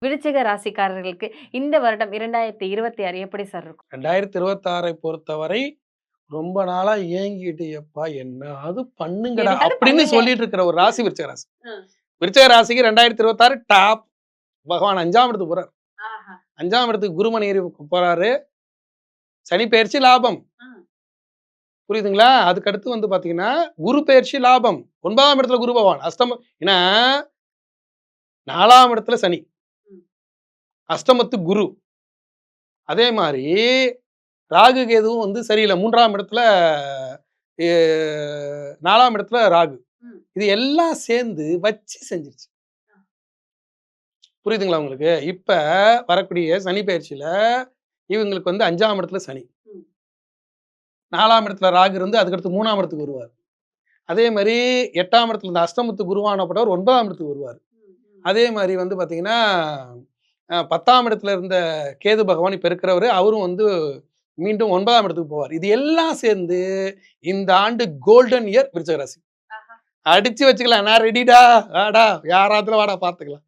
விருச்சிக ராசிக்காரர்களுக்கு இந்த வருடம் 2026 எப்படி சார் இருக்கும்? 2026 பொறுத்தவரை ரொம்ப நாளா ஏங்கிட்டு எப்பா என்னாவது பண்ணுங்கடா எதையாவது அப்படின்னு பண்ணுங்க. சொல்லிட்டு இருக்கிற ஒரு ராசி விருச்சிக ராசி. விருச்சிக ராசிக்கு 2026 டாப். பகவான் 5ஆம் இடத்துக்கு போறாரு. 5ஆம் இடத்துக்கு குருமணி போறாரு. சனி பெயர்ச்சி லாபம். புரியுதுங்களா? அதுக்கு அடுத்து வந்து பாத்தீங்கன்னா குரு பெயர்ச்சி லாபம். 9ஆம் இடத்துல குரு பகவான் அஷ்டமம். ஏன்னா 4ஆம் இடத்துல சனி, அஷ்டமத்து குரு. அதே மாதிரி ராகு கேதுவும் வந்து சரியில்லை. 3ஆம் இடத்துல 4ஆம் இடத்துல ராகு. இது எல்லாம் சேர்ந்து வச்சு செஞ்சிருச்சு. புரியுதுங்களா உங்களுக்கு? இப்ப வரக்கூடிய சனி பயிற்சியில இவங்களுக்கு வந்து 5ஆம் இடத்துல சனி, 4ஆம் இடத்துல ராகு இருந்து அதுக்கடுத்து 3ஆம் இடத்துக்கு வருவார். அதே மாதிரி 8ஆம் இடத்துல இருந்து அஷ்டமத்து குருவானப்பட்டவர் 9ஆம் இடத்துக்கு வருவார். அதே மாதிரி வந்து பாத்தீங்கன்னா 10ஆம் இடத்துல இருந்த கேது பகவான் இப்ப இருக்கிறவரு அவரும் வந்து மீண்டும் 9ஆம் இடத்துக்கு போவார். இது எல்லாம் சேர்ந்து இந்த ஆண்டு கோல்டன் இயர் விருச்சிக ராசி. அடிச்சு வச்சுக்கலாம். நான் ரெடிடா, வாடா யாராத்துல வாடா பாத்துக்கலாம்.